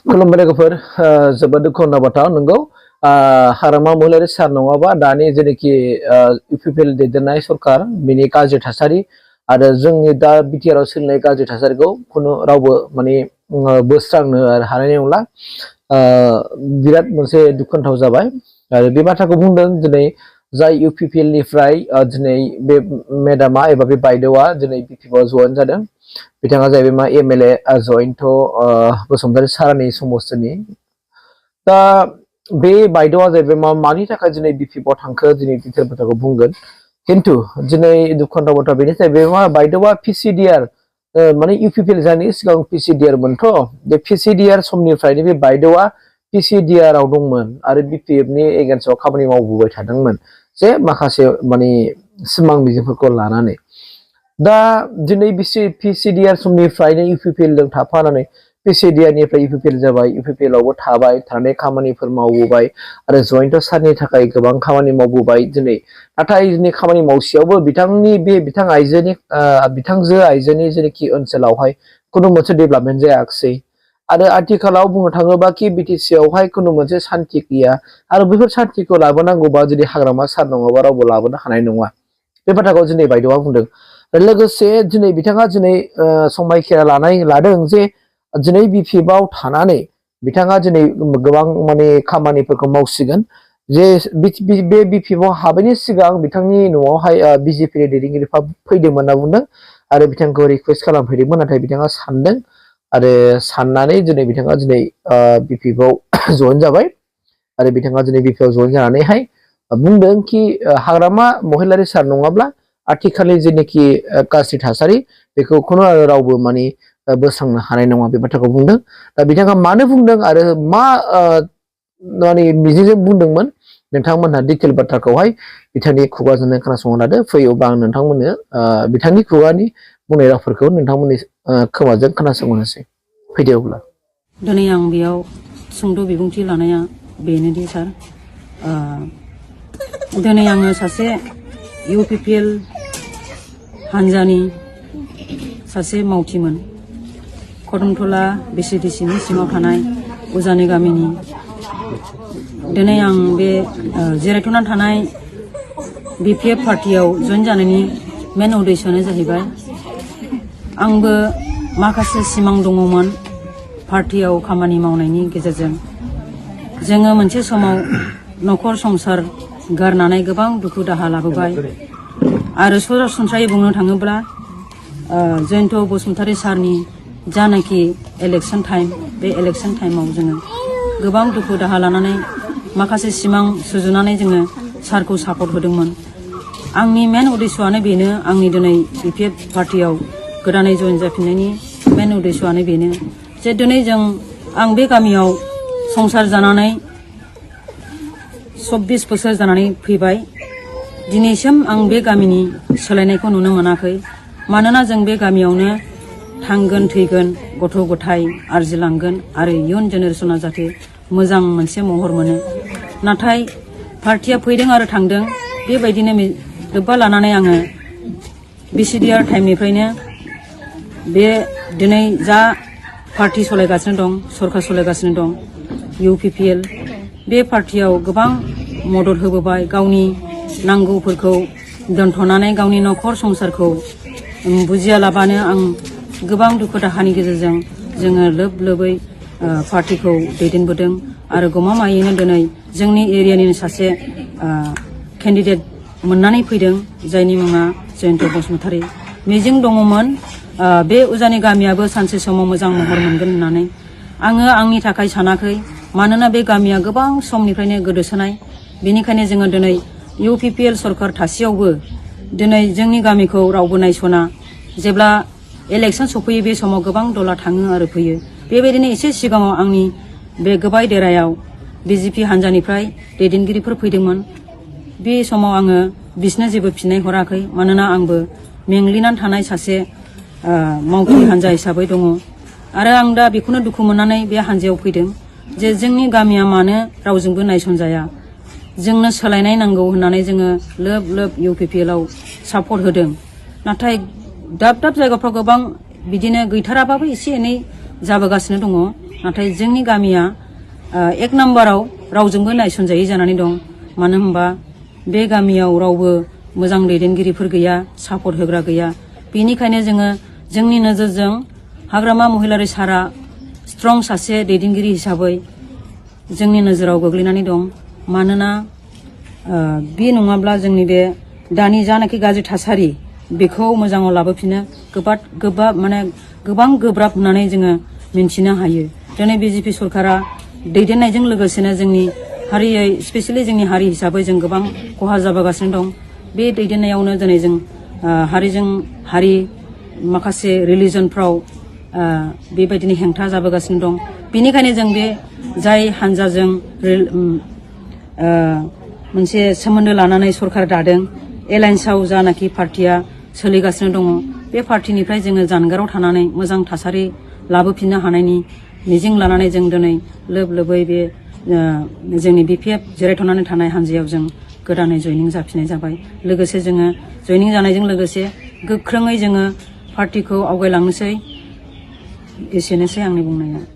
खुलुमबाय लोगोफोर जोबोद दुखु होनना बाथ्रा नंगौ हाग्रामा महिलारि सार नङाबा दानि जेनेखि इउपिपिएल दैदेननाय सरकार बिनि गाज्रि थासारि आरो जोंनि दा बिटिआर आव सोलिनाय गाज्रि थासारिखौ खुनु रावबो माने बोस्रांनो हानाय नंला बिराद मोनसे दुखुनांथाव जाबाय आरो बे बाथ्राखौ बुंदों दिनै जाय इउपिपिएल निफ्राय दिनै बे मेडामा एबा बे बायदेवा दिनै बिपिएफ आव जइन जादों बिथाङा जाहैबाय मा एमएलए जयन्त बसुमतारी सारानि समस्थिनि दा बे बायदेवा जाहैबाय मा मानि थाखाय दिनै बिपिएफ आव थांखो दिनै डिटेल बाथ्राखौ बुंगोन किन्तु दिनै दुखुनांथाव बाथ्रा बेनो जाहैबाय मा बायदेवा पिसिडिआर माने इउपिपिएल जानायनि सिगां पिसिडिआर मोनथ' बे पिसिडिआर समनिफ्रायनो बे बायदेवा पिसिडिआर आव दंमोन आरो बिपिएफ नि एगेन्स्टआव खामानि मावबोबाय थादोंमोन जे माखासे माने सिमां मिजिंफोरखौ लानानै दा दिनै पिसिडिआर समनिफ्रायनो इउपिपिएल जों थाफानानै पिसिडिआर निफ्राय इउपिपिएल जाबाय इउपिपिएल आवबो थाबाय थानानै खामानिफोर मावबोबाय आरो जयन्त सारनि थाखाय गोबां खामानि मावबोबाय दिनै नाथाय दिनै खामानि मावसेयावबो बिथांजो आइजोनि जेनेखि ओनसोलावहाय खुनु मोनसे डेभेलपमेन्ट जायाखिसै आरो आथिखालाव बुंनो थाङोबा कि बिटिसि आवहाय खुनु मोनसे शान्ति गैया आरो बेफोर शान्तिखौ लाबोनांगौबा दिनै हाग्रामा सार नङाबा रावबो लाबोनो हानाय नङा बे बाथ्राखौ दिनै बायदेवा बुंदों लोगोसे दिनै बिथाङा दिनै समायखिरा लादों जे दिनै बिपिएफ आव थानानै बिथाङा दिनै गोबां माने खामानिफोरखौ मावसिगोन जे बे बिपिएफ आव हाबैनि सिगां बिथांनि न'आवहाय बिजेपि नि दैदेनगिरिफ्रा फैदोंमोन होनना बुंदों आरो बिथांखौ रिक्वेस्ट खालामफैदोंमोन नाथाय बिथाङा सानदों आरो साननानै दिनै बिथाङा दिनै बिपिएफ आव जइन जाबाय आरो बिथाङा दिनै बिपिएफ आव जइन जानानैहाय बुंदों कि हाग्रामा महिलारि सार नङाब्ला आथिखालनि जेनेखि गाज्रि थासारि बेखौ खुनु रावबो माने बोस्रांनो हानाय नङा बे बाथ्राखौ बुंदों दा बिथाङा मानो बुंदों आरो मा माने मिजिंजों बुंदोंमोन नोंथांमोनहा डिटेल बाथ्राखौहाय बिथांनि खुगाजोंनो खोनासंनो लादो फैयोबा आं नोंथांमोननो बिथांनि खुगानि बुंनाय रावफोरखौ नोंथांमोननि खोमाजों खोनासंहोनोसै फैदो अब्ला दिनै आं बेयाव सुंद' बिबुंथि लानाया बेनोदि सार दिनै आङो सासे इउपिपिएल हान्जानि सासे मावथिमोन कदमथला बिसिडिसिनि सिङाव थानाय उजानि गामिनि दिनै आं बे जिरायथ'ना थानाय बिपिएफ पार्टियाव जइन जानायनि मेन उद्देश्यआनो जाहैबाय आंबो माखासे सिमां दङमोन पार्टियाव खामानि मावनायनि गेजेरजों जोङो मोनसे समाव न'खर संसार गारनानै गोबां दुखु दाहा लाबोबाय आरो सरासनस्रायै बुंनो थाङोब्ला जयन्त बसुमतारी सारनि जानाखि इलेक्शन टाइम बे इलेक्शन टाइमाव जोङो गोबां दुखु दाहा लानानै माखासे सिमां सुजुनानै जोङो सारखौ सापर्ट होदोंमोन आंनि मेन उद्देश्यआनो बेनो आंनि दिनै बिपिएफ पार्टियाव गोदानै जइन जाफिननायनि मेन उद्देश्यआनो बेनो जे दिनै आं बे गामियाव संसार जानानै 24 बोसोर जानानै फैबाय दिनैसिम आं बे गामिनि सोलायनायखौ नुनो मोनाखै मानोना जों बे गामियावनो थांगोन थैगोन गथ' गथाय आरजिलांगोन आरो इयुन जेनेरेशना जाहाथे मोजां मोनसे महर मोनो नाथाय पार्टिया फैदों आरो थांदों बेबायदिनो लोब्बा लानानै आङो बिसिडिआर टाइमनिफ्रायनो बे दिनै जा पार्टी सलायगासिनो दं सरकार सलायगासिनो दं इउपिपिएल बे पार्टियाव गोबां मदद होबोबाय गावनि नांगौफोरखौ दोनथ'नानै गावनि न'खर संसारखौ बुजियालाबानो आं गोबां दुखु दाहानि गेजेरजों जोङो लोब लोबै पार्टिखौ दैदेनबोदों आरो गमामायैनो दिनै जोंनि एरियानिनो सासे केन्डिडेट मोननानै फैदों जायनि मुङा जयन्त बसुमतारी मिजिं दङमोन बे उजानि गामियाबो सानसे समाव मोजां महर मोनगोन होननानै आङो आंनि थाखाय सानाखै मानोना बे गामिया गोबां समनिफ्रायनो गोदोसोनाय बेनिखायनो जोङो दिनै इउपिपिएल सरकार थासेयावबो दिनै जोंनि गामिखौ रावबो नायसना जेब्ला इलेक्शन सफैयो बे समाव गोबां दला थाङो आरो फैयो बेबायदिनो एसे सिगाङाव आंनि बे गोबाय देरायाव बिजेपि हान्जानिफ्राय दैदेनगिरिफोर फैदोंमोन बे समाव आङो बिसोरनो जेबो फिननाय हराखै मानोना आंबो मेंग्लिनानै थानाय सासे मावथि हान्जा हिसाबै दङ आरो आं दा बेखौनो दुखु मोननानै बे हान्जायाव फैदों जे जोंनि गामिया मानो रावजोंबो नायसनजाया जोंनो सोलायनाय नांगौ होननानै जोङो लोब लोब इउपिपिएल आव सापर्ट होदों नाथाय दाब दाब जायगाफ्राव गोबां बिदिनो गैथाराबाबो एसे एनै जाबोगासिनो दङ नाथाय जोंनि गामिया एक नाम्बाराव रावजोंबो नायसनजायै जानानै दं। मानो होनबा बे गामियाव रावबो मोजां दैदेनगिरिफोर गैया, सापर्ट होग्रा गैया। बेनिखायनो जोङो जोंनि नोजोरजों हाग्रामा महिलारी सारा स्ट्रं सासे दैदेनगिरि हिसाबै जोंनि नोजोराव गोग्लैनानै दं। मानोना बे नङाब्ला जोंनि बे दानि जानाखि गाज्रि थासारि बेखौ मोजाङाव लाबोफिनो गोबां गोब्राब होननानै जोङो मिन्थिनो हायो। दिनै बिजेपि सरकारा दैदेननायजों लोगोसेनो जोंनि हारियै स्पेसियेलि जोंनि हारि हिसाबै जों गोबां खहा जाबोगासिनो दं। बे दैदेननायावनो दिनै जों हारिजों हारि माखासे रिलिजनफ्राव बेबायदिनो हेंथा जाबोगासिनो दं। बेनिखायनो जों बे जाय हान्जाजों मोनसे सोमोन्दो लानानै सरकार दादों, एलायन्सआव जानाखि पार्टिया सोलिगासिनो दङ, बे पार्टिनिफ्राय जोङो जानगाराव थानानै मोजां थासारि लाबोफिननो हानायनि मिजिं लानानै जों दिनै लोब लोबै बे जोंनि BPF जिरायथ'नानै थानाय हान्जायाव जों गोदानै जयनिं जाफिननाय जाबाय। लोगोसे जोङो जयनिं जानायजों लोगोसे गोख्रोङै जोङो पार्टिखौ आवगायलांनोसै। एसेनोसै आंनि बुंनाया।